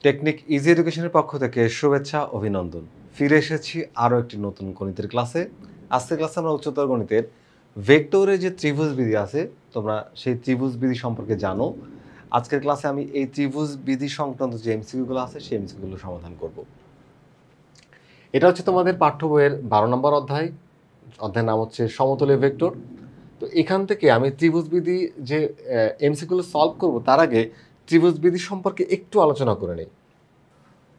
Technique easy এডুকেশনের পক্ষ থেকে শুভেচ্ছা অভিনন্দন। ফিরে এসেছি আরও একটি নতুন গণিতের ক্লাসে। আজকের ক্লাসে আমরা উচ্চতর গণিতের ভেক্টরের যে ত্রিভুজ বিধি আছে, তোমরা সেই ত্রিভুজ বিধি সম্পর্কে জানো। আজকের ক্লাসে আমি এই ত্রিভুজ বিধি সংক্রান্ত যে এমসিকিউগুলো আছে সেই এমসিকিউগুলো সমাধান করব। এটা হচ্ছে তোমাদের পাঠ্য বইয়ের 12 নম্বর অধ্যায়। অধ্যায়ের নাম হচ্ছে সমতলীয় ভেক্টর। তো এখান থেকে আমি ত্রিভুজ বিধি যে এমসিকিউগুলো সলভ করব তার আগে ত্রিভুজ বিধি সম্পর্কে একটু আলোচনা করে নিই।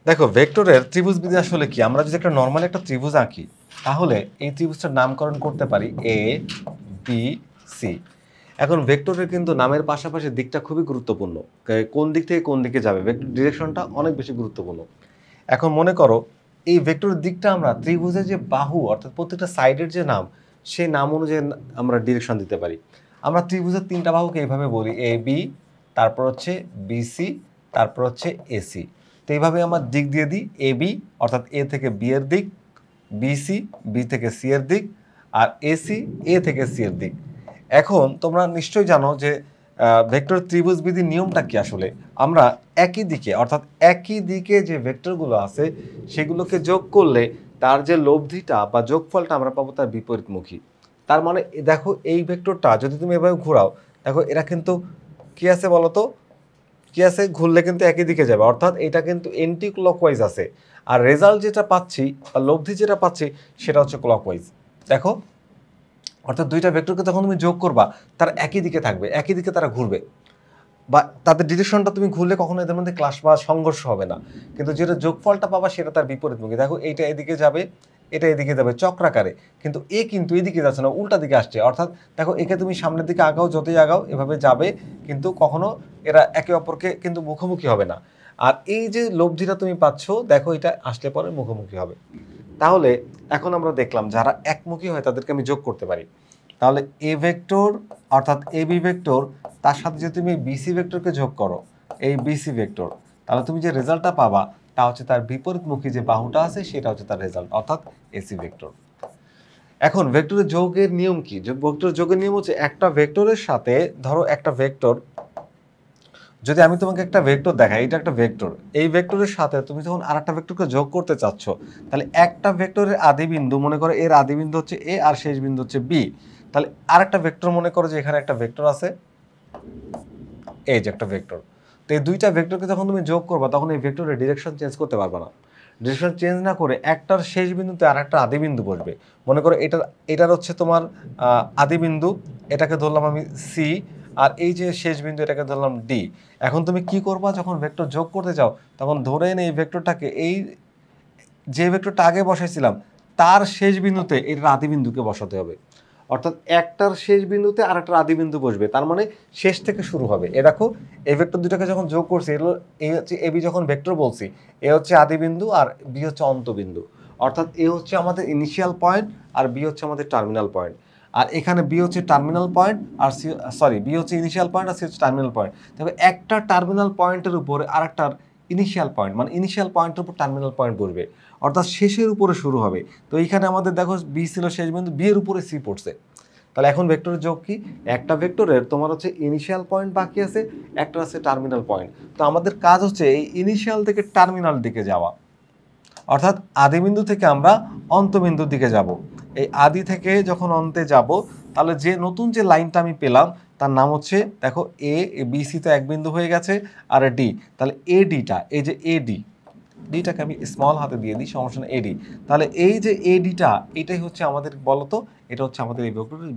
দেখো, ভেক্টরের ত্রিভুজ বিধি আসলে কি? আমরা যদি একটা নর্মাল একটা ত্রিভুজ আঁকি, তাহলে এই ত্রিভুজটার নামকরণ করতে পারি এ বি সি। এখন ভেক্টরের কিন্তু নামের পাশাপাশি দিকটা খুবই গুরুত্বপূর্ণ। কোন দিক থেকে কোন দিকে যাবে, ভেক্টর ডিরেকশনটা অনেক বেশি গুরুত্বপূর্ণ। এখন মনে করো এই ভেক্টরের দিকটা আমরা ত্রিভুজের যে বাহু অর্থাৎ প্রত্যেকটা সাইডের যে নাম, সেই নাম অনুযায়ী আমরা ডিরেকশন দিতে পারি। আমরা ত্রিভুজের তিনটা বাহুকে এইভাবে বলি, এ বি, তারপর হচ্ছে বিসি, তারপর হচ্ছে এসি। তো এইভাবে আমার দিক দিয়ে দিই, এ বি অর্থাৎ এ থেকে বি এর দিক, বিসি বি থেকে সি এর দিক, আর এসি এ থেকে সি এর দিক। এখন তোমরা নিশ্চয়ই জানো যে ভেক্টর ত্রিভুজ বিধির নিয়মটা কি আসলে। আমরা একই দিকে অর্থাৎ একই দিকে যে ভেক্টরগুলো আছে সেগুলোকে যোগ করলে তার যে লব্ধিটা বা যোগফলটা আমরা পাবো তার বিপরীতমুখী। তার মানে দেখো, এই ভেক্টরটা যদি তুমি এভাবে ঘোরাও, দেখো এরা কিন্তু কি আছে বলো তো, কি আছে, ঘুরলে কিন্তু একই দিকে যাবে, অর্থাৎ এটা কিন্তু এন্টি ক্লকওয়াইজ আছে। আর রেজাল্ট যেটা পাচ্ছি বা লব্ধি যেটা পাচ্ছি সেটা হচ্ছে ক্লকওয়াইজ। দেখো, অর্থাৎ দুইটা ভেক্টরকে যখন তুমি যোগ করবা তারা একই দিকে থাকবে, একই দিকে তারা ঘুরবে, বা তাদের ডিরেকশনটা তুমি ঘুরলে কখনো এদের মধ্যে ক্লাশ বা সংঘর্ষ হবে না। কিন্তু যেটা যোগফলটা পাবা সেটা তার বিপরীতমুখী। দেখো, এইটা এদিকে যাবে, এটা এদিকে যাবে চক্রাকারে, কিন্তু এ কিন্তু এদিকে যাচ্ছে না, উল্টা দিকে আসছে। অর্থাৎ দেখো, একে তুমি সামনের দিকে আগাও, যতই আগাও এভাবে যাবে, কিন্তু কখনো এরা একে অপরকে কিন্তু মুখোমুখি হবে না। আর এই যে লব্ধিটা তুমি পাচ্ছ, দেখো এটা আসলে পরে মুখোমুখি হবে। তাহলে এখন আমরা দেখলাম যারা একমুখী হয় তাদেরকে আমি যোগ করতে পারি। তাহলে এ ভেক্টর অর্থাৎ এ বি ভেক্টর, তার সাথে যদি তুমি বিসি ভেক্টরকে যোগ করো, এই বিসি ভেক্টর, তাহলে তুমি যে রেজাল্টটা পাবা তা হচ্ছে তার বিপরীতমুখী যে বাহুটা আছে সেটা হচ্ছে তার রেজাল্ট, অর্থাৎ এসি ভেক্টর। এখন ভেক্টরের যোগের নিয়ম কি? ভেক্টরের যোগের নিয়ম হচ্ছে একটা ভেক্টরের সাথে, ধরো একটা ভেক্টর, যদি আমি তোমাকে একটা ভেক্টর দেখাই, এটা একটা ভেক্টর, এই ভেক্টরের সাথে তুমি যখন আরেকটা ভেক্টরকে যোগ করতে চাচ্ছ, তাহলে একটা ভেক্টরের আদি বিন্দু, মনে করো এর আদি বিন্দু হচ্ছে এ আর শেষ বিন্দু হচ্ছে বি। তাহলে আরেকটা ভেক্টর, মনে করো যে এখানে একটা ভেক্টর আছে, এই যে একটা ভেক্টর। তো এই দুইটা ভেক্টরকে যখন তুমি যোগ করবা তখন এই ভেক্টরের ডিরেকশন চেঞ্জ করতে পারবে না। ডিরেকশন চেঞ্জ না করে একটার শেষ বিন্দুতে আর একটা আদি বিন্দু বসবে। মনে করো এটার হচ্ছে তোমার আদি বিন্দু, এটাকে ধরলাম আমি সি, আর এই যে শেষ বিন্দু এটাকে ধরলাম ডি। এখন তুমি কি করবা, যখন ভেক্টর যোগ করতে চাও তখন ধরে এনে এই ভেক্টরটাকে, এই যে ভেক্টরটা আগে বসাইছিলাম তার শেষ বিন্দুতে এটার আদি বিন্দুকে বসাতে হবে। অর্থাৎ একটার শেষ বিন্দুতে আর একটা আদি বিন্দু বসবে, তার মানে শেষ থেকে শুরু হবে। এ দেখো, এই ভেক্টর দুটাকে যখন যোগ করছি, এই হচ্ছে এবি, যখন ভেক্টর বলছি এ হচ্ছে আদি বিন্দু আর বি হচ্ছে অন্তবিন্দু। অর্থাৎ এ হচ্ছে আমাদের ইনিশিয়াল পয়েন্ট আর বি হচ্ছে আমাদের টার্মিনাল পয়েন্ট। আর এখানে বি হচ্ছে টার্মিনাল পয়েন্ট আর সি, সরি, বি হচ্ছে ইনিশিয়াল পয়েন্ট আর সি হচ্ছে টার্মিনাল পয়েন্ট। তবে একটা টার্মিনাল পয়েন্টের উপরে আর একটার ইনিশিয়াল পয়েন্ট, মানে ইনিশিয়াল পয়েন্টের উপর টার্মিনাল পয়েন্ট বসবে, অর্থাৎ শেষের উপরে শুরু হবে। তো এইখানে আমাদের দেখো বি ছিল শেষ বিন্দু, বি এর উপরে সি পড়ছে। তাহলে এখন ভেক্টরের যোগ কি? একটা ভেক্টরের তোমার হচ্ছে ইনিশিয়াল পয়েন্ট বাকি আছে, একটা আছে টার্মিনাল পয়েন্ট। তো আমাদের কাজ হচ্ছে এই ইনিশিয়াল থেকে টার্মিনাল দিকে যাওয়া, অর্থাৎ আদি বিন্দু থেকে আমরা অন্তবিন্দুর দিকে যাব। এই আদি থেকে যখন অন্তে যাব, তাহলে যে নতুন যে লাইনটা আমি পেলাম তার নাম হচ্ছে, দেখো এ বি সি তো এক বিন্দু হয়ে গেছে, আর ডি, তাহলে এ ডিটা, এই যে এ ডি, ডিটাকে আমি স্মল হাতে দিয়ে দিই, সমস্যা নেই, এডি। তাহলে এই যে এডিটা, এটাই হচ্ছে আমাদের বলতো, এটা হচ্ছে আমাদের এই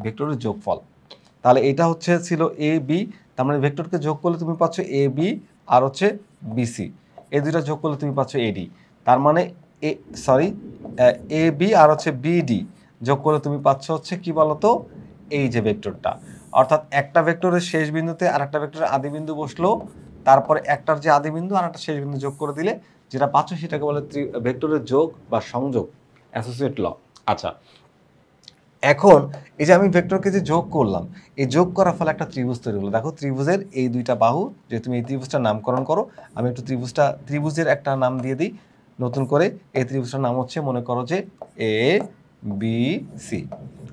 ভেক্টরের যোগফল। তাহলে এটা হচ্ছে ছিল এ বি, তার মানে ভেক্টরকে যোগ করলে তুমি পাচ্ছ এ বি আর হচ্ছে বিসি, এই দুইটা যোগ করলে তুমি পাচ্ছ এডি। তার মানে এ বি আর হচ্ছে বিডি যোগ করলে তুমি পাচ্ছ হচ্ছে কি বলতো, এই যে ভেক্টরটা। অর্থাৎ একটা ভেক্টরের শেষ বিন্দুতে আর একটা ভেক্টরের আদি বিন্দু বসলো, তারপরে একটার যে আদি বিন্দু আর একটা শেষ বিন্দু যোগ করে দিলে যেটা পাচ্ছ সেটাকে বলে ভেক্টরের যোগ বা সংযোগ, অ্যাসোসিয়েট ল। আচ্ছা, এখন এই যে আমি ভেক্টরকে যে যোগ করলাম, এই যোগ করার ফলে একটা ত্রিভুজ তৈরি হলো। দেখো, ত্রিভুজের এই দুইটা বাহু, যে তুমি এই ত্রিভুজটার নামকরণ করো, আমি একটু ত্রিভুজের একটা নাম দিয়ে দিই নতুন করে। এই ত্রিভুজটার নাম হচ্ছে, মনে করো যে এ বি সি।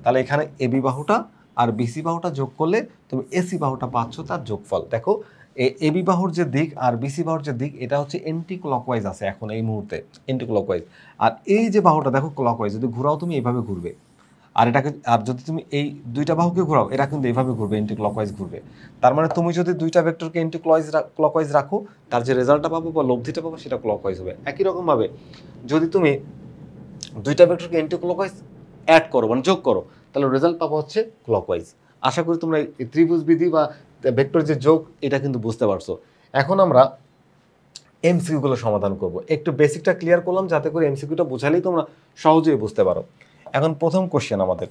তাহলে এখানে এ বি বাহুটা আর বিসি বাহুটা যোগ করলে তুমি এসি বাহুটা পাচ্ছ, তার যোগফল। দেখো, এবি বাহুর যে দিক আর বিসি বাহুর যে দিক এটা হচ্ছে এন্টি ক্লকওয়াইজ আছে এখন এই মুহূর্তে, এন্টি ক্লকওয়াইজ। আর এই যে বাহুটা দেখো ক্লকওয়াইজ, যদি ঘোরাও তুমি এইভাবে ঘুরবে, আর এটাকে, আর যদি তুমি এই দুইটা বাহুকে ঘোরাও এটা কিন্তু এইভাবে ঘুরবে, এন্টি ক্লকওয়াইজ ঘুরবে। তার মানে তুমি যদি দুইটা ভেক্টরকে এন্টি ক্লকওয়াইজ রাখো, তার যে রেজাল্টটা পাবো বা লব্ধিটা পাবো সেটা ক্লকওয়াইজ হবে। একই রকমভাবে যদি তুমি দুইটা ভেক্টরকে এন্টি ক্লকওয়াইজ অ্যাড করো মানে যোগ করো, তাহলে রেজাল্ট পাবো হচ্ছে ক্লকওয়াইজ। আশা করি তোমরা এই ত্রিভুজ বিধি বা ভেক্টর যে যোগ এটা কিন্তু বুঝতে পারছো। এখন আমরা এমসিকিউগুলো সমাধান করব। একটু বেসিকটা ক্লিয়ার করলাম যাতে করে এমসিকিউটা বোঝালেই তোমরা সহজেই বুঝতে পারো। এখন প্রথম কোশ্চেন আমাদের,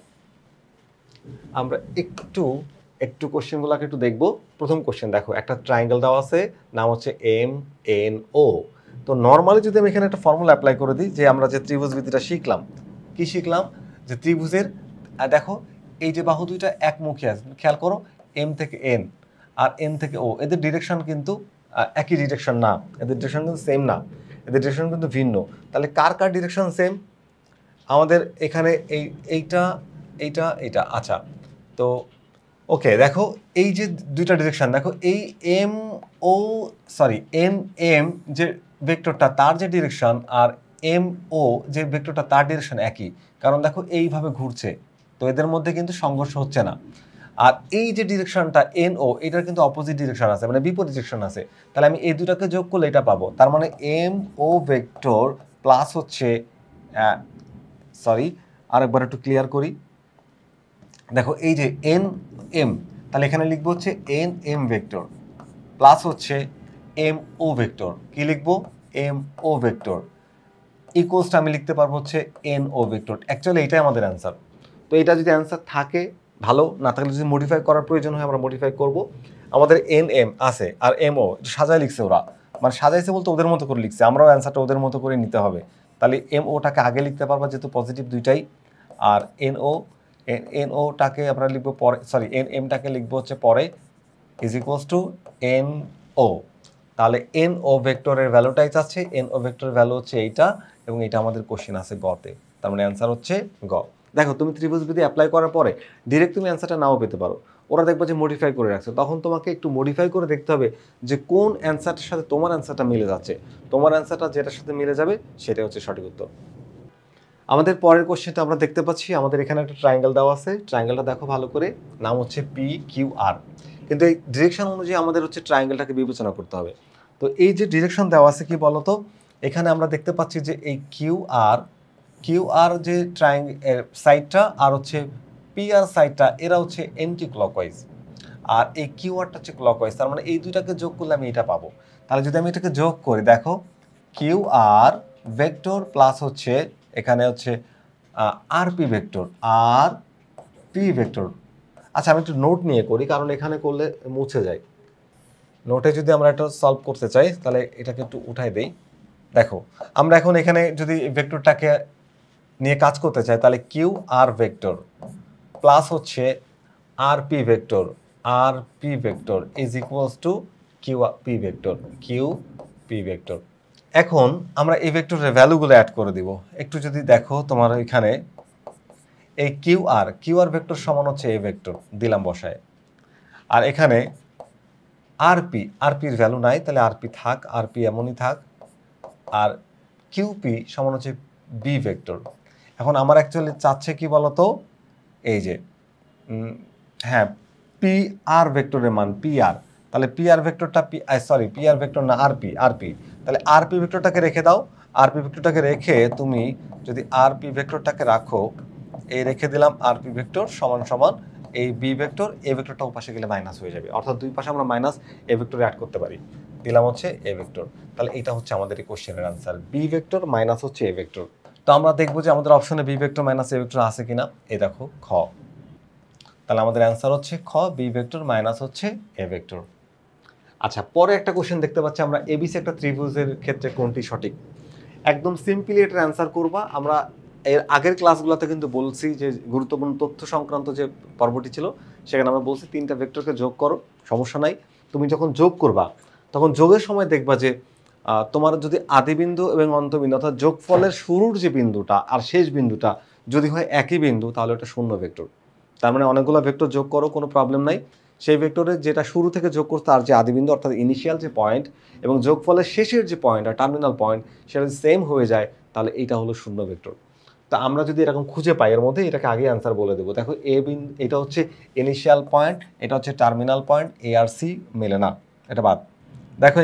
আমরা একটু কোশ্চেনগুলোকে একটু দেখবো। প্রথম কোশ্চেন দেখো, একটা ট্রায়াঙ্গেল দেওয়া আছে, নাম হচ্ছে MNO। তো নর্মালি যদি আমি এখানে একটা ফর্মুলা অ্যাপ্লাই করে দিই, যে আমরা যে ত্রিভুজ বিধিটা শিখলাম, কি শিখলাম, যে ত্রিভুজের দেখো এই যে বাহু দুইটা একমুখী আছে, খেয়াল করো, M থেকে N আর N থেকে O, এদের ডিরেকশন কিন্তু একই ডিরেকশন না, এদের ডিরেকশন কিন্তু সেম না, এদের ডিরেকশন কিন্তু ভিন্ন। তাহলে কার কার ডিরেকশন সেম? আমাদের এখানে এইটা এইটা এইটা। আচ্ছা, তো ওকে, দেখো এই যে দুইটা ডিরেকশন, দেখো এই এম যে ভেক্টরটা তার যে ডিরেকশন আর MO যে ভেক্টরটা তার ডিরেকশন একই, কারণ দেখো এইভাবে ঘুরছে, তো এদের মধ্যে কিন্তু সংঘর্ষ হচ্ছে না। আর এই যে ডিরেকশনটা NO, এটার কিন্তু অপোজিট ডিরেকশন আছে, মানে বিপরীত ডিরেকশন আছে। তাহলে আমি এই দুটাকে যোগ করলে এটা পাবো। তার মানে MO ভেক্টর প্লাস হচ্ছে আরেকবার একটু ক্লিয়ার করি। দেখো এই যে NM, তাহলে এখানে লিখবো হচ্ছে NM ভেক্টর প্লাস হচ্ছে MO ভেক্টর। কি লিখবো? MO ভেক্টর ইকুয়ালসটা আমি লিখতে পারবো হচ্ছে NO ভেক্টর। অ্যাকচুয়ালি এটাই আমাদের অ্যান্সার। তো এটা যদি অ্যান্সার থাকে ভালো, না থাকলে যদি মডিফাই করার প্রয়োজন হয় আমরা মডিফাই করব। আমাদের NM আছে আর MO সাজায় লিখছে ওরা, মানে সাজাইছে বলতে ওদের মতো করে লিখছে, আমরাও অ্যান্সারটা ওদের মতো করে নিতে হবে। তাহলে MOটাকে আগে লিখতে পারবা যেহেতু পজিটিভ দুইটাই, আর NOটাকে আমরা লিখবো পরে, NMটাকে লিখবো হচ্ছে পরে, ইজ ইকুয়ালস টু NO। তাহলে NO ভেক্টরের ভ্যালুটাই চাচ্ছে, NO ভেক্টরের ভ্যালু হচ্ছে এইটা, এবং এটা আমাদের কোশ্চেন আছে গতে। তার মানে অ্যান্সার হচ্ছে গ। দেখো তুমি ত্রিভুজ বিধি অ্যাপ্লাই করার পরে ডিরেক্ট তুমি অ্যান্সারটা নাও পেতে পারো, ওরা দেখবো যে মডিফাই করে রাখছে, তখন তোমাকে একটু মডিফাই করে দেখতে হবে যে কোন অ্যান্সারটার সাথে তোমার অ্যান্সারটা মিলে যাচ্ছে। তোমার অ্যান্সারটা যেটার সাথে মিলে যাবে সেটাই হচ্ছে সঠিক উত্তর। আমাদের পরের কোশ্চেনটা আমরা দেখতে পাচ্ছি, আমাদের এখানে একটা ট্রায়াঙ্গেল দেওয়া আছে, ট্রায়াঙ্গেলটা দেখো ভালো করে, নাম হচ্ছে PQR। কিন্তু এই ডিরেকশন অনুযায়ী আমাদের হচ্ছে ট্রায়াঙ্গেলটাকে বিবেচনা করতে হবে। তো এই যে ডিরেকশন দেওয়া আছে কি বলতো, এখানে আমরা দেখতে পাচ্ছি যে এই কিউআর যে সাইডটা আর হচ্ছে PR সাইডটা, এরা হচ্ছে এন্টি ক্লকওয়াইজ, আর এই কিউআরটা হচ্ছে ক্লকওয়াইজ। তার মানে এই দুইটাকে যোগ করলে আমি এটা পাবো। তাহলে যদি আমি এটাকে যোগ করি, দেখো কিউআর ভেক্টর প্লাস হচ্ছে এখানে হচ্ছে RP ভেক্টর, RP ভেক্টর। আচ্ছা আমি একটু নোট নিয়ে করি, কারণ এখানে করলে মুছে যায়। নোটে যদি আমরা এটা সলভ করতে চাই তাহলে এটাকে একটু উঠাই দেই। দেখো আমরা এখন এখানে যদি ভেক্টরটাকে নিয়ে কাজ করতে চাই, তাহলে QR ভেক্টর প্লাস হচ্ছে RP vector, RP vector is equals two QP vector. এখন আমরা এই ভেক্টরের ভ্যালুগুলো অ্যাড করে দিব। একটু যদি দেখো তোমার এখানে এই কিউআর ভেক্টর সমান হচ্ছে এই ভেক্টর দিলাম বসায়, আর এখানে আরপির ভ্যালু নাই, তাহলে আরপি থাক, আরপি এমনই থাক, আর কিউপি সমান হচ্ছে বি ভেক্টর। এখন আমার অ্যাকচুয়ালি চাচ্ছে কি বলতো, এই যে হ্যাঁ PR ভেক্টরের মান PR, তাহলে PR ভেক্টরটা PR ভেক্টর না আরপি, তাহলে RP ভেক্টরটাকে রেখে দাও। RP ভেক্টরটাকে রেখে তুমি যদি RP ভেক্টরটাকে রাখো, এই রেখে দিলাম RP ভেক্টর সমান সমান এই বি ভেক্টর, এ ভেক্টরটা ওপাশে গেলে মাইনাস হয়ে যাবে, অর্থাৎ দুই পাশে আমরা মাইনাস এ ভেক্টর অ্যাড করতে পারি, দিলাম হচ্ছে এ ভেক্টর। তাহলে এটা হচ্ছে আমাদের এই কোশ্চেনের আনসার, বি ভেক্টর মাইনাস হচ্ছে এ ভেক্টর। তো আমরা দেখবো যে আমাদের অপশনে B vector minus A vector আছে কিনা। এই দেখো খ, তাহলে আমাদের অ্যান্সার হচ্ছে খ, বি ভেক্টর মাইনাস হচ্ছে এ ভেক্টর। আচ্ছা পরে একটা কোশ্চেন দেখতে পাচ্ছি আমরা, এবিসি একটা ত্রিভুজের ক্ষেত্রে কোনটি সঠিক। একদম সিম্পলি এটার অ্যান্সার করবা। আমরা এর আগের ক্লাসগুলোতে কিন্তু বলছি যে গুরুত্বপূর্ণ তথ্য সংক্রান্ত যে পর্বটি ছিল সেখানে আমরা বলছি তিনটা ভেক্টরকে যোগ করো, সমস্যা নাই। তুমি যখন যোগ করবা তখন যোগের সময় দেখবা যে তোমার যদি আদিবিন্দু এবং অন্তবিন্দু অর্থাৎ যোগফলের শুরুর যে বিন্দুটা আর শেষ বিন্দুটা যদি হয় একই বিন্দু, তাহলে ওটা শূন্য ভেক্টর। তার মানে অনেকগুলো ভেক্টর যোগ করো, কোনো প্রবলেম নাই, সেই ভেক্টরের যেটা শুরু থেকে যোগ করছে তার যে আদিবিন্দু অর্থাৎ ইনিশিয়াল যে পয়েন্ট এবং যোগফলের শেষের যে পয়েন্ট আর টার্মিনাল পয়েন্ট সেটা যদি সেম হয়ে যায় তাহলে এইটা হলো শূন্য ভেক্টর। তো আমরা যদি এরকম খুঁজে পাই এর মধ্যে এটাকে আগে অ্যান্সার বলে দেবো। দেখো এ বিন্দু এটা হচ্ছে ইনিশিয়াল পয়েন্ট, এটা হচ্ছে টার্মিনাল পয়েন্ট, এ আর সি মেলে না, এটা বাদ। দেখো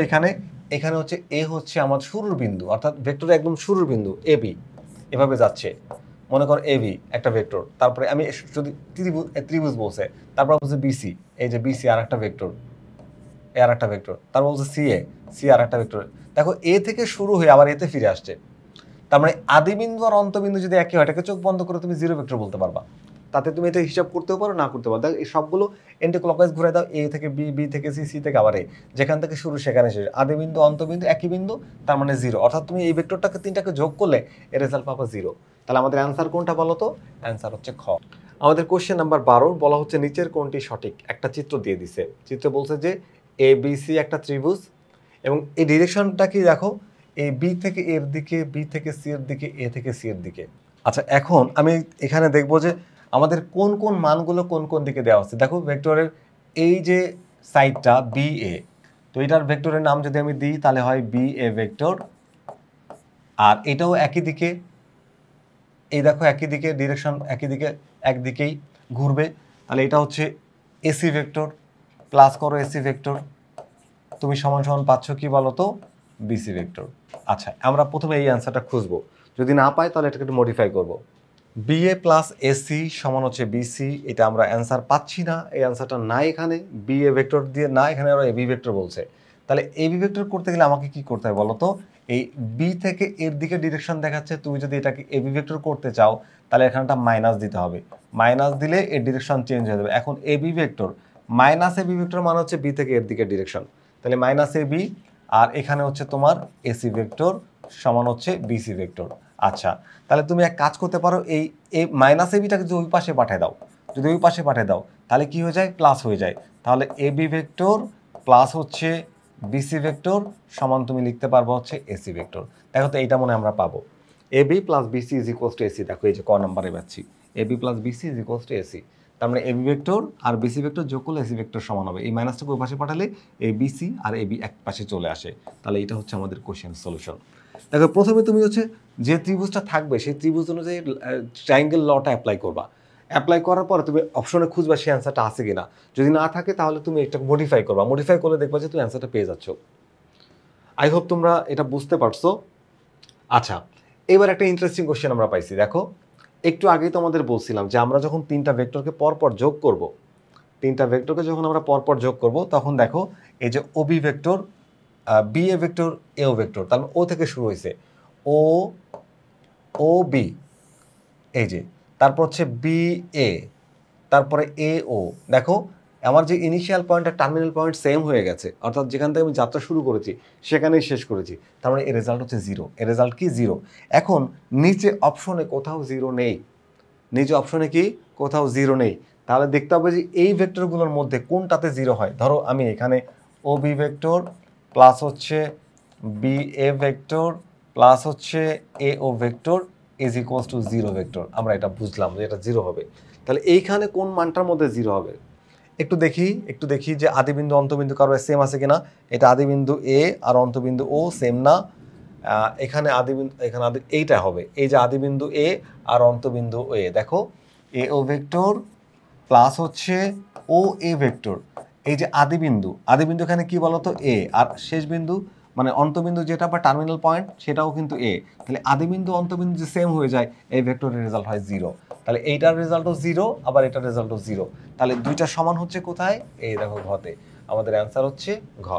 এখানে হচ্ছে এ হচ্ছে আমার শুরুর বিন্দু অর্থাৎ ভেক্টরের একদম শুরুর বিন্দু এ বি এভাবে যাচ্ছে, মনে করো এ বি একটা ভেক্টর, তারপরে আমি যদি ত্রিভুজ বলছে, তারপর বলছে বিসি, এই যে বিসি আর একটা ভেক্টর, এ আর একটা ভেক্টর, তারপর বলছে সি আর একটা ভেক্টর। দেখো এ থেকে শুরু হয়ে আবার এতে ফিরে আসছে, তার মানে আদিবিন্দু আর অন্তবিন্দু যদি একই হয় এটাকে চোখ বন্ধ করে তুমি জিরো ভেক্টর বলতে পারবা। তাতে তুমি এটা হিসাব করতেও পারো না করতে পারো। দেখো এই সবগুলো এন্টি ক্লকওয়াইজ ঘুরে দাও, এ থেকে বি, বি থেকে সি, সি থেকে আবার এ, যেখান থেকে শুরু সেখানে শেষ, আদিবিন্দু অন্তবিন্দু একই বিন্দু, তার মানে জিরো। অর্থাৎ তুমি এই ভেক্টরটাকে তিনটাকে যোগ করলে এর রেজাল্ট পাবা জিরো। তাহলে আমাদের অ্যান্সার কোনটা বলো তো? অ্যান্সার হচ্ছে খ। আমাদের কোশ্চেন নাম্বার 12 বলা হচ্ছে নিচের কোনটি সঠিক। একটা চিত্র দিয়ে দিছে, চিত্র বলছে যে এ বি সি একটা ত্রিভুজ এবং এই ডিরেকশনটা কি দেখো, এ বি থেকে এর দিকে, বি থেকে সি এর দিকে, এ থেকে সি এর দিকে। আচ্ছা এখন আমি এখানে দেখবো যে আমাদের কোন কোন মানগুলো কোন কোন দিকে দেওয়া আছে। দেখো ভেক্টরের এই যে সাইডটা বি এ, তো এটার ভেক্টরের নাম যদি আমি দিই তাহলে হয় বি এ ভেক্টর, আর এটাও একই দিকে, এই দেখো একই দিকে, ডিরেকশন একই দিকে, একদিকেই ঘুরবে, তাহলে এটা হচ্ছে এসি ভেক্টর। প্লাস করো এসি ভেক্টর, তুমি সমান সমান পাচ্ছ কি বলো তো? BC vector. আচ্ছা আমরা প্রথমে এই অ্যান্সারটা খুঁজবো, যদি না পাই তাহলে এটাকে একটু মডিফাই করবো। বিএ প্লাস এসি সমান হচ্ছে বিসি, এটা আমরা অ্যান্সার পাচ্ছি না, এই অ্যান্সারটা নাই এখানে, বিএ ভেক্টর দিয়ে না, এখানে ওরা এবি ভেক্টর বলছে। তাহলে এবি ভেক্টর করতে গেলে আমাকে কি করতে হয় বলো তো? এই বি থেকে এর দিকে ডিরেকশন দেখাচ্ছে, তুমি যদি এটাকে এবি ভেক্টর করতে চাও তাহলে এখানটা মাইনাস দিতে হবে, মাইনাস দিলে এর ডিরেকশন চেঞ্জ হয়ে যাবে। এখন AB vector minus AB vector মানে হচ্ছে বি থেকে এর দিকে ডিরেকশন, তাহলে মাইনাস এবি, আর এখানে হচ্ছে তোমার এসি ভেক্টর সমান হচ্ছে বিসি ভেক্টর। আচ্ছা তাহলে তুমি এক কাজ করতে পারো, এই মাইনাস এবিটাকে যদি ওই পাশে পাঠিয়ে দাও, যদি ওই পাশে পাঠিয়ে দাও তাহলে কি হয়ে যায়? প্লাস হয়ে যায়। তাহলে এবি ভেক্টর প্লাস হচ্ছে বিসি ভেক্টর সমান তুমি লিখতে পারবো হচ্ছে এসি ভেক্টর। দেখো তো এইটা মনে আমরা পাবো, AB plus BC is equals to AC. দেখো এই যে ক নাম্বারে পাচ্ছি AB plus BC is equals to AC, তার মানে এবি ভেক্টর আর বিসি ভেক্টর যোগ করলে এসি ভেক্টর সমান হবে। এই মাইনাসটাকে ওই পাশে পাঠালে এই বিসি আর এবি এক পাশে চলে আসে। তাহলে এটা হচ্ছে আমাদের কোশ্চেন সলিউশন। দেখো প্রথমে তুমি হচ্ছে যে ত্রিভুজটা থাকবে সেই ত্রিভুজ অনুযায়ী ট্রায়াঙ্গেল লটা অ্যাপ্লাই করবা। অ্যাপ্লাই করার পরে তুমি অপশনে খুঁজবা সেই অ্যান্সারটা আছে কিনা, যদি না থাকে তাহলে তুমি এটা মডিফাই করবা, মডিফাই করলে দেখবা যে তুমি অ্যান্সারটা পেয়ে যাচ্ছ। আই হোপ তোমরা এটা বুঝতে পারছো। আচ্ছা এবার একটা ইন্টারেস্টিং কোশ্চেন আমরা পাইছি। দেখো একটু আগেই তোমাদের বলছিলাম যে আমরা যখন তিনটা ভেক্টরকে পরপর যোগ করব, তিনটা ভেক্টরকে যখন আমরা পরপর যোগ করব তখন দেখো এই যে OB vector, B A vector, AO vector, তার মানে ও থেকে শুরু হয়েছে, ও ও বি, এই যে তারপর হচ্ছে বি এ, তারপরে এ ও। দেখো আমার যে ইনিশিয়াল পয়েন্ট আর টার্মিনাল পয়েন্ট সেম হয়ে গেছে, অর্থাৎ যেখান থেকে আমি যাত্রা শুরু করেছি সেখানেই শেষ করেছি, তার মানে এর রেজাল্ট হচ্ছে জিরো। এর রেজাল্ট কি? জিরো। এখন নিচে অপশনে কোথাও জিরো নেই, নিচে অপশনে কি কোথাও জিরো নেই, তাহলে দেখতে হবে যে এই ভেক্টরগুলোর মধ্যে কোনটাতে জিরো হয়। ধরো আমি এখানে ও বি ভেক্টর প্লাস হচ্ছে বি এ ভেক্টর প্লাস হচ্ছে A O vector is equals to zero vector, আমরা এটা বুঝলাম যে এটা জিরো হবে। তাহলে এইখানে কোন মানটার মধ্যে জিরো হবে একটু দেখি যে আদিবিন্দু অন্তবিন্দু কারো সেম আছে কিনা। এটা আদিবিন্দু এ আর অন্তবিন্দু ও সেম না, এখানে আদিবিন্দু, এখানে এইটা হবে, এই যে আদিবিন্দু এ আর অন্তবিন্দু এ। দেখো এ ও ভেক্টর প্লাস হচ্ছে ও এ ভেক্টর, এই যে আদিবিন্দু, আদিবিন্দু এখানে কি বলতো? এ, আর শেষ বিন্দু মানে অন্তবিন্দু যেটা বা টার্মিনাল পয়েন্ট সেটাও কিন্তু এ, তাহলে আদিবিন্দু অন্তবিন্দু যে সেম হয়ে যায় এই ভেক্টরের রেজাল্ট হয় জিরো। তাহলে এইটার রেজাল্টও জিরো, আবার এটার রেজাল্টও জিরো, তাহলে দুইটা সমান হচ্ছে কোথায়? এই দেখো ঘতে। আমাদের অ্যান্সার হচ্ছে ঘ।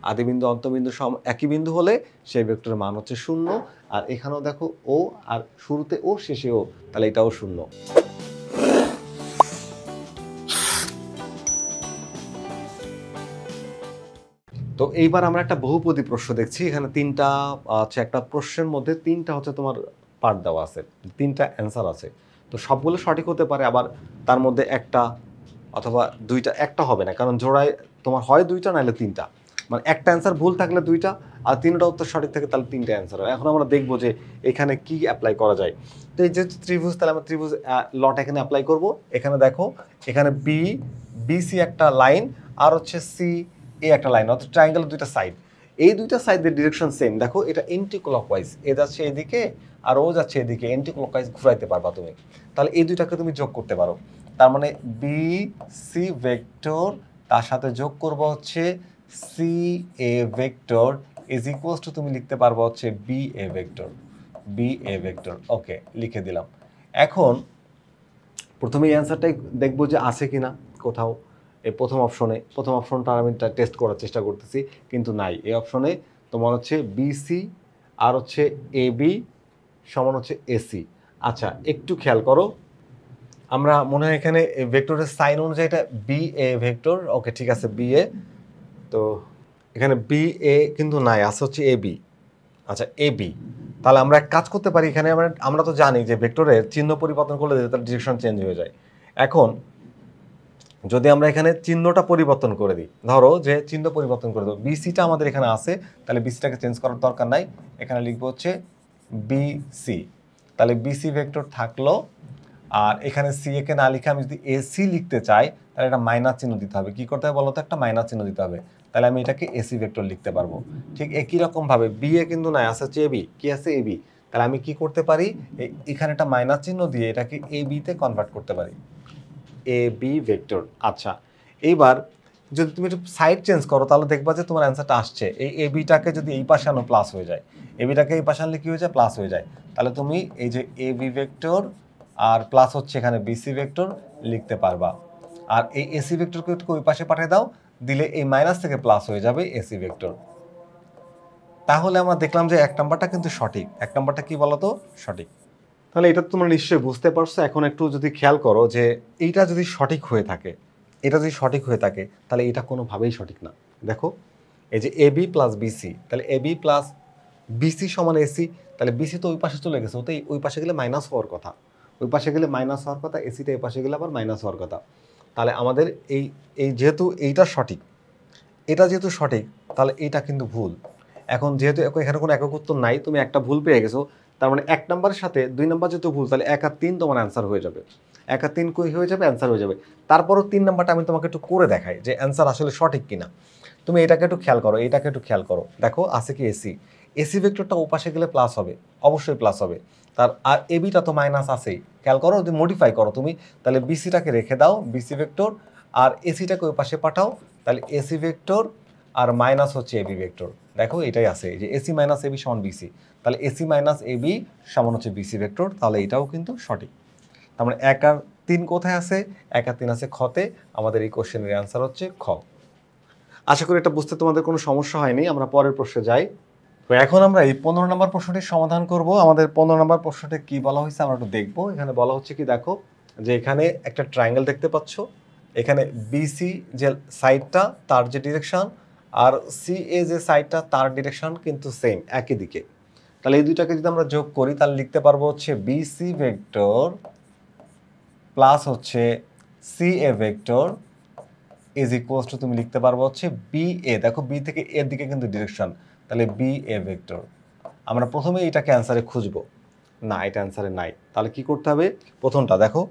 আদিবিন্দু অন্তবিন্দু একই বিন্দু হলে সেই ভেক্টরের মান হচ্ছে শূন্য, আর এখানেও দেখো ও আর শুরুতে ও শেষে ও, তাহলে এটাও শূন্য। তো এইবার আমরা একটা বহুপদী প্রশ্ন দেখছি। এখানে তিনটা আছে, একটা প্রশ্নের মধ্যে তিনটা হচ্ছে তোমার পার্ট দেওয়া আছে, তিনটা অ্যান্সার আছে। তো সবগুলো সঠিক হতে পারে, আবার তার মধ্যে একটা অথবা দুইটা, একটা হবে না, কারণ জোড়ায় তোমার হয় দুইটা নাহলে তিনটা, মানে একটা অ্যান্সার ভুল থাকলে দুইটা, আর তিনটা উত্তর সঠিক থাকে তাহলে তিনটা অ্যান্সার হয়। এখন আমরা দেখবো যে এখানে কি অ্যাপ্লাই করা যায়। তো এই যে ত্রিভুজ, তাহলে আমরা ত্রিভুজ লট এখানে অ্যাপ্লাই করব। এখানে দেখো এখানে বি বিসি একটা লাইন আর হচ্ছে সি এ একটা লাইন, অর্থাৎ ট্রায়াঙ্গেলের দুইটা সাইড, এই দুইটা সাইডের ডিরেকশন সেম। দেখো এটা এন্টি ক্লকওয়াইজ, এ যাচ্ছে এদিকে আর ও যাচ্ছে এদিকে, এন্টি ক্লকওয়াইজ ঘুরাইতে পারবা তুমি। তাহলে এই দুইটাকে তুমি যোগ করতে পারো, তার মানে বি সি ভেক্টর তার সাথে যোগ করবো হচ্ছে C A vector is equals to তুমি লিখতে পারবো হচ্ছে B A vector, B A vector. Okay, লিখে দিলাম। এখন প্রথমে এই অ্যান্সারটাই দেখবো যে আছে কিনা কোথাও এই প্রথম অপশনটা আমি টেস্ট করার চেষ্টা করতেছি, কিন্তু নাই। এই অপশনে তোমার হচ্ছে বিসি আর হচ্ছে এ বি সমান হচ্ছে এসি। আচ্ছা, একটু খেয়াল করো, আমরা মনে হয় এখানে ভেক্টরের সাইন অনুযায়ী এটা বি এ ভেক্টর। ওকে, ঠিক আছে, বি এ। তো এখানে বি এ কিন্তু নাই, আছে হচ্ছে এ বি। আচ্ছা, এ বি। তাহলে আমরা এক কাজ করতে পারি, এখানে আমরা তো জানি যে ভেক্টরের চিহ্ন পরিবর্তন করলে তার ডিরেকশন চেঞ্জ হয়ে যায়। এখন যদি আমরা এখানে চিহ্নটা পরিবর্তন করে দিই, ধরো যে চিহ্ন পরিবর্তন করে দেবো, বিসিটা আমাদের এখানে আছে, তাহলে বিসিটাকে চেঞ্জ করার দরকার নাই, এখানে লিখবো হচ্ছে বিসি। তাহলে বিসি ভেক্টর থাকলো, আর এখানে সি একে না লিখে আমি যদি এসি লিখতে চাই তাহলে এটা মাইনাস চিহ্ন দিতে হবে। কি করতে হবে বলো তো? একটা মাইনাস চিহ্ন দিতে হবে, তাহলে আমি এটাকে এসি ভেক্টর লিখতে পারবো। ঠিক একই রকম ভাবে বি এ কিন্তু নাই, আছে হচ্ছে এবি। কি আছে? এবি। তাহলে আমি কি করতে পারি, এখানে একটা মাইনাস চিহ্ন দিয়ে এটাকে এ বিতে কনভার্ট করতে পারি, এ বি ভেক্টর। আচ্ছা, এইবার যদি তুমি একটু সাইড চেঞ্জ করো তাহলে দেখবা যে তোমার অ্যান্সারটা আসছে। এই এ বিটাকে যদি এই পাশে আনো প্লাস হয়ে যায়, এ বিটাকে এই পাশে আনলে কি হয়ে যায়? প্লাস হয়ে যায়। তাহলে তুমি এই যে এ বি ভেক্টর আর প্লাস হচ্ছে এখানে বিসি ভেক্টর লিখতে পারবা। আর এই এসি ভেক্টরকে ওই পাশে পাঠিয়ে দাও, দিলে এই মাইনাস থেকে প্লাস হয়ে যাবে এসি ভেক্টর। তাহলে আমরা দেখলাম যে এক নাম্বারটা কিন্তু সঠিক। এক নাম্বারটা কি বলতো? সঠিক। তাহলে এটা তোমরা নিশ্চয়ই বুঝতে পারছো। এখন একটু যদি খেয়াল করো যে এইটা যদি সঠিক হয়ে থাকে, এটা যদি সঠিক হয়ে থাকে তাহলে এটা কোনোভাবেই সঠিক না। দেখো এই যে এ বি প্লাস বিসি, তাহলে এ বি প্লাস বিসি সমান এসি, তাহলে বিসি তো ওই পাশে চলে গেছে, ওতে ওই পাশে গেলে মাইনাস হওয়ার কথা, ওই পাশে গেলে মাইনাস হওয়ার কথা, এসিটা এই পাশে গেলে আবার মাইনাস হওয়ার কথা। তাহলে আমাদের এই এই যেহেতু এইটা সঠিক, এটা যেহেতু সঠিক, তাহলে এইটা কিন্তু ভুল। এখন যেহেতু এখানে কোনো একক উত্তর নাই, তুমি একটা ভুল পেয়ে গেছো, তার মানে এক নাম্বারের সাথে দুই নাম্বার যেহেতু ভুল, তাহলে 1 আর 3 তোমার অ্যান্সার হয়ে যাবে। 1 আর 3 কই হয়ে যাবে? অ্যান্সার হয়ে যাবে। তারপরও 3 নাম্বারটা আমি তোমাকে একটু করে দেখাই যে অ্যান্সার আসলে সঠিক কিনা। তুমি এটাকে একটু খেয়াল করো, এটাকে একটু খেয়াল করো, দেখো আছে কি এসি। এসি ভেক্টরটা ও পাশে গেলে প্লাস হবে, অবশ্যই প্লাস হবে। তার আর এবিটা তো মাইনাস আছেই, খেয়াল করো, যদি মডিফাই করো তুমি, তাহলে বিসিটাকে রেখে দাও, বিসি ভেক্টর, আর এসিটাকে ওই পাশে পাঠাও, তাহলে এসি ভেক্টর আর মাইনাস হচ্ছে এবি ভেক্টর। দেখো এটাই আছে যে এসি মাইনাস এবি সমান বিসি, তাহলে এসি মাইনাস এবি সমান হচ্ছে বিসি ভেক্টর, তাহলে এটাও কিন্তু সঠিক। তার মানে 1 আর 3 কোথায় আছে? 1 আর 3 আছে খতে। আমাদের এই কোশ্চেনের অ্যান্সার হচ্ছে খ। আশা করি এটা বুঝতে তোমাদের কোনো সমস্যা হয়নি। আমরা পরের প্রশ্নে যাই। তো এখন আমরা এই 15 নম্বর প্রশ্নটির সমাধান করব। আমাদের 15 নম্বর প্রশ্নটি কি বলা হয়েছে আমরা একটু দেখবো। এখানে বলা হচ্ছে কি, দেখো যে এখানে একটা ট্রায়াঙ্গেল দেখতে পাচ্ছ, এখানে বিসি যে সাইডটা তার যে ডিরেকশন আর সি এ যে সাইডটা তার ডিরেকশন কিন্তু সেম, একই দিকে। তাহলে এই দুইটাকে যদি আমরা যোগ করি তাহলে লিখতে পারবো হচ্ছে বিসি ভেক্টর প্লাস হচ্ছে C A vector is equals to তুমি লিখতে পারবো হচ্ছে বি এ। দেখো বি থেকে এর দিকে কিন্তু ডিরেকশন, তাহলে বি এ ভেক্টর। আমরা প্রথমে এটাকে অ্যান্সারে খুঁজবো, না এটা অ্যান্সারে নাই। তাহলে কি করতে হবে? প্রথমটা দেখো,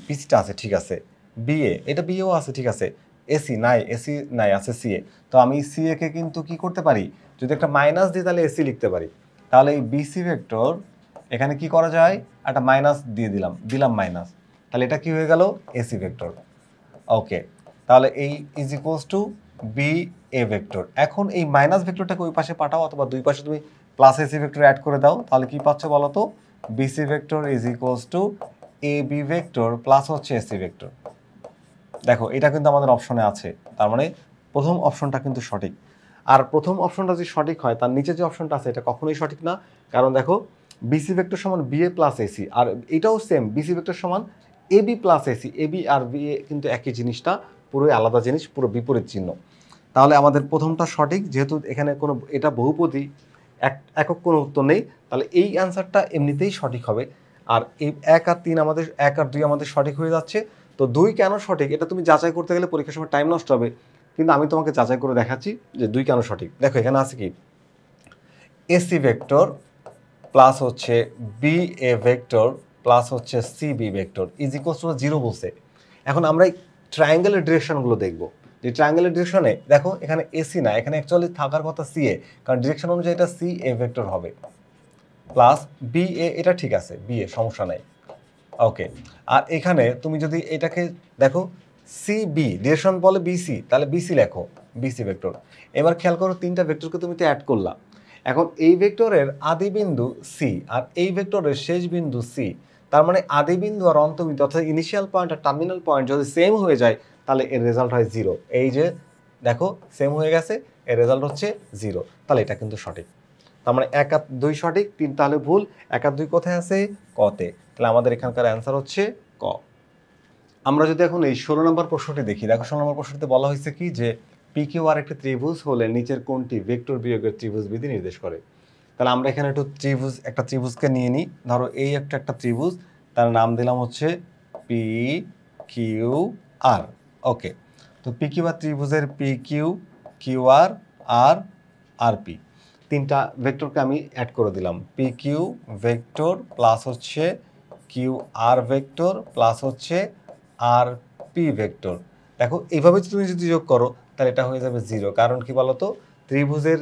বিসিটা আছে, ঠিক আছে, বিএ, এটা বিএও আছে, ঠিক আছে, এসি নাই, এসি নাই, আছে সিএ। তো আমি সিএ কে কিন্তু কি করতে পারি, যদি একটা মাইনাস দিই তাহলে এসি লিখতে পারি। তাহলে এই বিসি ভেক্টর এখানে কি করা যায়, একটা মাইনাস দিয়ে দিলাম মাইনাস, তাহলে এটা কি হয়ে গেল? AC vector. ওকে, তাহলে এই is equals to B A vector. এখন এই মাইনাস ভেক্টরটাকে ওই পাশে পাঠাও, অথবা দুই পাশে তুমি প্লাস এসি ভেক্টর অ্যাড করে দাও, তাহলে কি পাচ্ছ বলো তো? BC vector is equals to A B vector plus হচ্ছে এসি ভেক্টর। দেখো এটা কিন্তু আমাদের অপশনে আছে, তার মানে প্রথম অপশনটা কিন্তু সঠিক। আর প্রথম অপশনটা যদি সঠিক হয়, তার নিচে যে অপশনটা আছে এটা কখনোই সঠিক না। কারণ দেখো বিসি ভেক্টর সমান বিএ প্লাস এসি, আর এটাও সেম, বিসি ভেক্টর সমান এবি প্লাস এসি। এবি আর বিএ কিন্তু একই জিনিসটা, পুরোই আলাদা জিনিস, পুরো বিপরীত চিহ্ন। তাহলে আমাদের প্রথমটা সঠিক, যেহেতু এখানে কোনো এটা বহুপদী, একক কোনো উত্তর নেই, তাহলে এই অ্যান্সারটা এমনিতেই সঠিক হবে। আর এই 1 আর 3 আমাদের, 1 আর 2 আমাদের সঠিক হয়ে যাচ্ছে। তো 2 কেন সঠিক এটা তুমি যাচাই করতে গেলে পরীক্ষার সময় টাইম নষ্ট হবে, কিন্তু আমি তোমাকে যাচাই করে দেখাচ্ছি যে 2 কেন সঠিক। দেখো এখানে আছে কি, এসি ভেক্টর প্লাস হচ্ছে বি এ ভেক্টর প্লাস হচ্ছে C B vector is equals to 0 বলছে। এখন আমরা ট্রায়াঙ্গেলের ডিরেকশনগুলো দেখবো। যে ট্রায়াঙ্গেলের ডিরেকশনে দেখো এখানে এসি না, এখানে অ্যাকচুয়ালি থাকার কথা সি এ, কারণ ডিরেকশন অনুযায়ী এটা সি এ ভেক্টর হবে, প্লাস বি এ, এটা ঠিক আছে, বি এ সমস্যা নাই। ওকে, আর এখানে তুমি যদি এটাকে দেখো সি বি ডিরেকশন বলে বিসি, তাহলে বিসি লেখো, বিসি ভেক্টর। এবার খেয়াল করো তিনটা ভেক্টরকে তুমি তো অ্যাড করলা। এখন এই ভেক্টরের আদি বিন্দু সি আর এই ভেক্টরের শেষ বিন্দু সি, তার মানে আদি বিন্দু আর অন্তবিন্দু অর্থাৎ ইনিশিয়াল পয়েন্ট আর টার্মিনাল পয়েন্ট যদি সেম হয়ে যায় তাহলে এর রেজাল্ট হয় জিরো। এই যে দেখো সেম হয়ে গেছে, এর রেজাল্ট হচ্ছে জিরো, তাহলে এটা কিন্তু সঠিক। তার মানে 1 আর 2 সঠিক, 3 তাহলে ভুল। 1 আর 2 কোথায় আছে? কতে। তাহলে আমাদের এখানকার অ্যান্সার হচ্ছে ক। আমরা যদি এখন এই 16 নম্বর প্রশ্নটি দেখি, দেখো 16 নম্বর প্রশ্নটিতে বলা হয়েছে কি যে পি কিউ আর একটি ত্রিভুজ হলে নিচের কোনটি ভেক্টর বিয়োগের ত্রিভুজ বিধি নির্দেশ করে। তাহলে আমরা এখানে একটু একটা ত্রিভুজকে নিয়ে নিই। ধরো এই একটা ত্রিভুজ, তার নাম দিলাম হচ্ছে পি কিউ আর। ওকে, তো পি কিউ আর ত্রিভুজের পি কিউ, কিউ আর, আর আর পি তিনটা ভেক্টরকে আমি অ্যাড করে দিলাম। পি কিউ ভেক্টর প্লাস হচ্ছে কিউ আর ভেক্টর প্লাস হচ্ছে আর পি ভেক্টর। দেখো এইভাবে তুমি যদি যোগ করো তাহলে এটা হয়ে যাবে জিরো। কারণ কি বলতো, ত্রিভুজের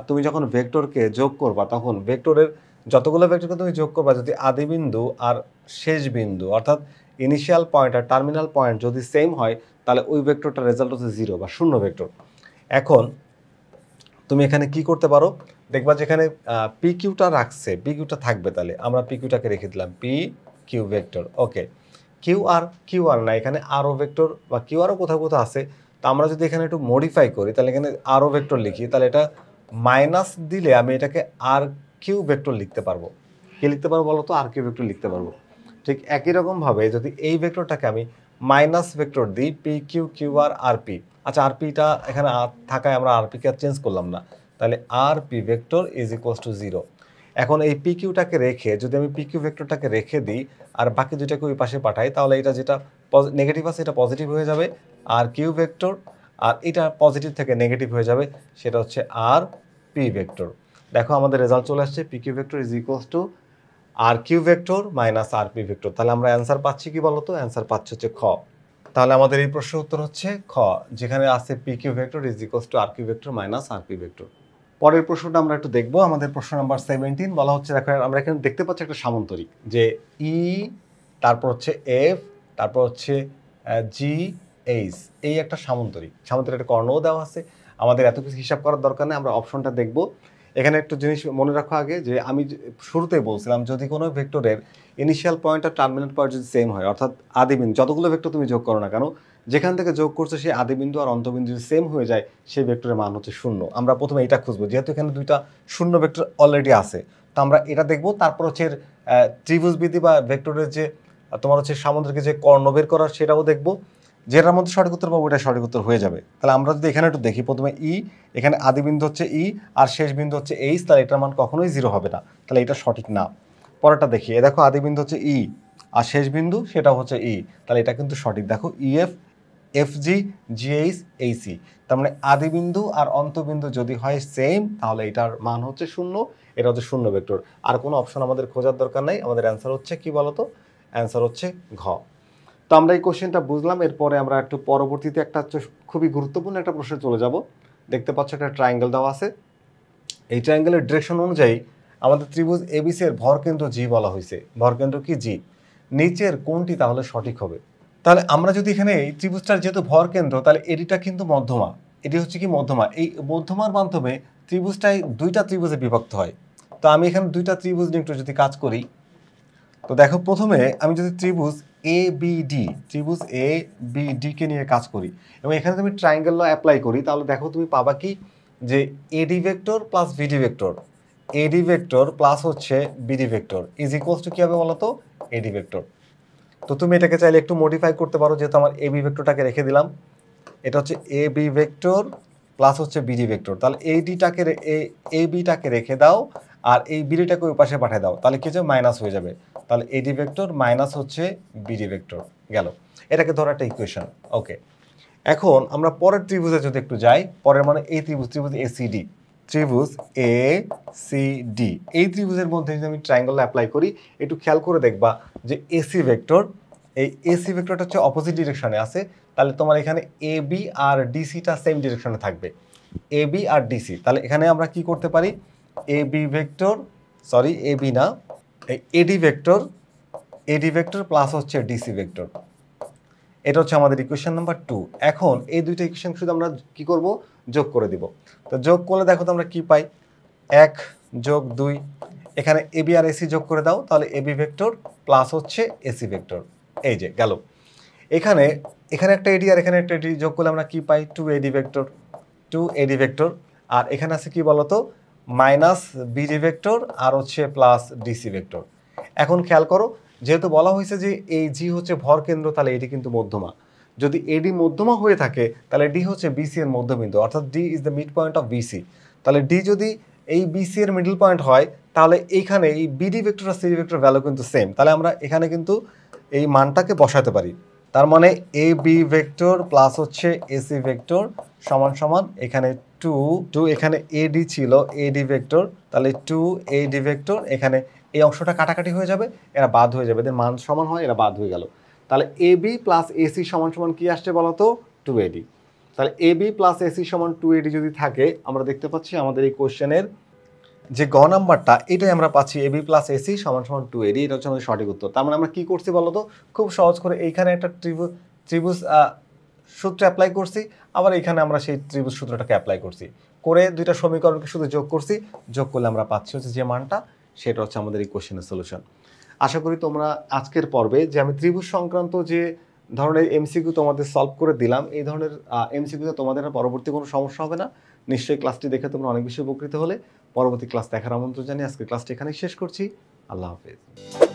তুমি যখন ভেক্টরকে যোগ করবা তখন ভেক্টরের যতগুলো ভেক্টরকে তুমি যোগ করবা যদি আদি বিন্দু আর শেষ বিন্দু অর্থাৎ ইনিশিয়াল পয়েন্ট আর টার্মিনাল পয়েন্ট যদি সেম হয় তাহলে ওই ভেক্টরটার রেজাল্ট হচ্ছে জিরো বা শূন্য ভেক্টর। এখন তুমি এখানে কি করতে পারো, দেখবা যেখানে পি কিউটা রাখছে, পি কিউটা থাকবে, তাহলে আমরা পি কিউটাকে রেখে দিলাম পি কিউ ভেক্টর। ওকে, কিউ আর না, এখানে আরও ভেক্টর বা কিউ আরও কোথাও কোথাও আছে। তো আমরা যদি এখানে একটু মডিফাই করি তাহলে এখানে আরও ভেক্টর লিখি, তাহলে এটা মাইনাস দিলে আমি এটাকে আর কিউ ভেক্টর লিখতে পারবো। কি লিখতে পারবো বলো তো? আর কিউ ভেক্টর লিখতে পারবো। ঠিক একই রকমভাবে যদি এই ভেক্টরটাকে আমি মাইনাস ভেক্টর দিই পি কিউ, কিউ আর, আর পি, আচ্ছা আর পিটা এখানে থাকায় আমরা আর পিকে চেঞ্জ করলাম না, তাহলে আর P vector is equals to zero. এখন এই পি কিউটাকে রেখে যদি আমি পি কিউ ভেক্টরটাকে রেখে দিই আর বাকি দুইটাকে ওই পাশে পাঠাই তাহলে এটা যেটা নেগেটিভ আছে এটা পজিটিভ হয়ে যাবে, আর কিউ ভেক্টর, আর এটা পজিটিভ থেকে নেগেটিভ হয়ে যাবে, সেটা হচ্ছে আর পি ভেক্টর। দেখো আমাদের রেজাল্ট চলে আসছে, P Q vector is equals to R Q vector minus R P vector. তাহলে আমরা অ্যান্সার পাচ্ছি কি বলতো? অ্যান্সার পাচ্ছি হচ্ছে খ। তাহলে আমাদের এই প্রশ্নের উত্তর হচ্ছে খ, যেখানে আছে P Q vector is equals to R Q vector minus R P vector. পরের প্রশ্নটা আমরা একটু দেখবো। আমাদের প্রশ্ন নাম্বার 17 বলা হচ্ছে, দেখো আমরা এখানে দেখতে পাচ্ছি একটা সামান্তরিক, যে ই তারপর হচ্ছে এফ তারপর হচ্ছে জি এইচ, এই একটা সামান্তরিক একটা কর্ণও দেওয়া আছে। আমাদের এত কিছু হিসাব করার দরকার নেই, আমরা অপশনটা দেখব। এখানে একটা জিনিস মনে রাখো আগে, যে আমি শুরুতেই বলছিলাম যদি কোনো ভেক্টরের ইনিশিয়াল পয়েন্ট আর টার্মিনাল পয়েন্ট যদি সেম হয়, অর্থাৎ আদিবিন্দু যতগুলো ভেক্টর তুমি যোগ করো না কেন, যেখান থেকে যোগ করছে সেই আদিবিন্দু আর অন্তবিন্দু যদি সেম হয়ে যায় সেই ভেক্টরের মান হচ্ছে শূন্য। আমরা প্রথমে এটা খুঁজবো, যেহেতু এখানে দুইটা শূন্য ভেক্টর অলরেডি আছে, তো আমরা এটা দেখবো। তারপর হচ্ছে ত্রিভুজ বিধি বা ভেক্টরের যে তোমার হচ্ছে সামুদ্রিক যে কর্ণ বের করার সেটাও দেখবো। যেটার মধ্যে সঠিক উত্তর পাবো ওটা সঠিক উত্তর হয়ে যাবে। তাহলে আমরা যদি এখানে একটু দেখি, প্রথমে ই, এখানে আদি বিন্দু হচ্ছে ই আর শেষ বিন্দু হচ্ছে এইচ, তাহলে এটার মান কখনোই জিরো হবে না, তাহলে এটা সঠিক না। পরেরটা দেখি, দেখো আদি বিন্দু হচ্ছে ই আর শেষ বিন্দু সেটা হচ্ছে ই, তাহলে এটা কিন্তু সঠিক। দেখো ইএফ, এফজি, জিএইচ, এইচি, তার মানে আদি বিন্দু আর অন্তবিন্দু যদি হয় সেম তাহলে এটার মান হচ্ছে শূন্য, এটা হচ্ছে শূন্য ভেক্টর। আর কোনো অপশন আমাদের খোঁজার দরকার নাই, আমাদের অ্যান্সার হচ্ছে কি বলতো? অ্যান্সার হচ্ছে ঘ। তো আমরা এই কোশ্চেনটা বুঝলাম, এরপরে আমরা একটু পরবর্তীতে একটা খুবই গুরুত্বপূর্ণ একটা প্রশ্নে চলে যাব। দেখতে পাচ্ছ একটা ট্রায়াঙ্গেল দেওয়া আছে, এই ট্রায়াঙ্গেলের ডিরেকশন অনুযায়ী আমাদের ত্রিভুজ এবিসি এর ভরকেন্দ্র জি বলা হয়েছে। ভরকেন্দ্র কি? জি। নিচের কোনটি তাহলে সঠিক হবে? তাহলে আমরা যদি এখানে এই ত্রিভুজটার যেহেতু ভরকেন্দ্র, তাহলে এটিটা কিন্তু মধ্যমা, এটি হচ্ছে কি মধ্যমা, এই মধ্যমার মাধ্যমে ত্রিভুজটাই দুইটা ত্রিভুজে বিভক্ত হয়। তো আমি এখানে দুইটা ত্রিভুজ নিয়ে একটু যদি কাজ করি, তো দেখো প্রথমে আমি যদি ত্রিভুজ এ বি ডি, ত্রিভুজ এ বি ডি কে নিয়ে কাজ করি এবং এখানে তুমি ট্রায়াঙ্গেল ল অ্যাপ্লাই করি, তাহলে দেখো তুমি পাবা কি, যে AD vector plus BD vector, AD vector plus হচ্ছে BD vector is equals to কি হবে বলো তো? AD vector. তো তুমি এটাকে চাইলে একটু মডিফাই করতে পারো, যেহেতু আমার এবি ভেক্টরটাকে রেখে দিলাম, এটা হচ্ছে এ বি ভেক্টর প্লাস হচ্ছে বিডি ভেক্টর, তাহলে এইডিটাকে এ বিটাকে রেখে দাও আর এই বিডিটাকে ওই পাশে পাঠিয়ে দাও, তাহলে কি হচ্ছে? মাইনাস হয়ে যাবে। তাহলে এডি ভেক্টর মাইনাস হচ্ছে বিডি ভেক্টর গেল, এটাকে ধরো একটা ইকুয়েশন। ওকে, এখন আমরা পরের ত্রিভুজে যদি একটু যাই, পরের মানে এই ত্রিভুজ এসিডি, ত্রিভুজ এ সি ডি, এই ত্রিভুজের মধ্যে যদি আমি ট্রায়াঙ্গেল অ্যাপ্লাই করি, একটু খেয়াল করে দেখবা যে এসি ভেক্টর, এই এসি ভেক্টরটা হচ্ছে অপোজিট ডিরেকশনে আছে, তাহলে তোমার এখানে এ বি আর ডিসিটা সেম ডিরেকশনে থাকবে, এ বি আর ডিসি। তাহলে এখানে আমরা কি করতে পারি, এ B vector, sorry A B না, এডি ভেক্টর প্লাস হচ্ছে ডিসি ভেক্টর। এটা হচ্ছে আমাদের ইকুয়েশন নাম্বার 2। এখন এই দুইটা ইকুয়েশন শুধু আমরা কি করব, যোগ করে দিব। তো যোগ করলে দেখো তো আমরা কি পাই, 1 যোগ 2, এখানে এবি আর এসি যোগ করে দাও, তাহলে এবি ভেক্টর প্লাস হচ্ছে এসি ভেক্টর। এই যে গেল। এখানে একটা এডি আর এখানে একটা এডি যোগ করলে আমরা কি পাই, 2 এডি ভেক্টর। আর এখানে আছে কি বলতো, মাইনাস বিডি ভেক্টর আর হচ্ছে প্লাস ডিসি ভেক্টর। এখন খেয়াল করো, যেহেতু বলা হয়েছে যে এই জি হচ্ছে ভর কেন্দ্র, তাহলে এডি কিন্তু মধ্যমা। যদি এডি মধ্যমা হয়ে থাকে তাহলে ডি হচ্ছে বিসি এর মধ্যবিন্দু, অর্থাৎ D is the mid point of BC. তাহলে ডি যদি এই বিসি এর মিডল পয়েন্ট হয়, তাহলে এইখানে এই বিডি ভেক্টর আর সিডি ভেক্টর ভ্যালু কিন্তু সেম। তাহলে আমরা এখানে কিন্তু এই মানটাকে বসাতে পারি। তার মানে এ বি ভেক্টর প্লাস হচ্ছে এসি ভেক্টর সমান সমান এখানে 2 এখানে এডি ছিল এডি ভেক্টর, তাহলে 2 এডি ভেক্টর, এখানে এই অংশটা কাটাকাটি হয়ে যাবে, এরা বাদ হয়ে যাবে, এদের মান সমান হয়, এরা বাদ হয়ে গেল। তাহলে এ বি প্লাস এসি সমান সমান কি আসছে বলতো, 2 এডি। তাহলে এ বি প্লাস এসি সমান 2 এডি যদি থাকে, আমরা দেখতে পাচ্ছি আমাদের এই কোশ্চেনের যে গ নাম্বারটা, এটাই আমরা পাচ্ছি এবি প্লাস এসি সমান সমান 2 এডি। এটা হচ্ছে আমাদের সঠিক উত্তর। তার মানে আমরা কি করছি বলতো, খুব সহজ করে এইখানে একটা ত্রিভুজ সূত্র অ্যাপ্লাই করছি, আবার এখানে আমরা সেই ত্রিভুজ সূত্রটাকে অ্যাপ্লাই করছি, করে দুইটা সমীকরণকে শুধু যোগ করছি, যোগ করলে আমরা পাচ্ছি হচ্ছে যে মানটা, সেটা হচ্ছে আমাদের এই কোশ্চেনের সলিউশন। আশা করি তোমরা আজকের পর্বে যে আমি ত্রিভুজ সংক্রান্ত যে ধরনের এমসিকিউ তোমাদের সলভ করে দিলাম, এই ধরনের এমসিকিউতে তোমাদের পরবর্তী কোনো সমস্যা হবে না। নিশ্চয়ই ক্লাসটি দেখে তোমরা অনেক বেশি উপকৃত হলে। পরবর্তী ক্লাস দেখার আমন্ত্রণ জানিয়ে আজকের ক্লাসটি এখানেই শেষ করছি। আল্লাহ হাফেজ।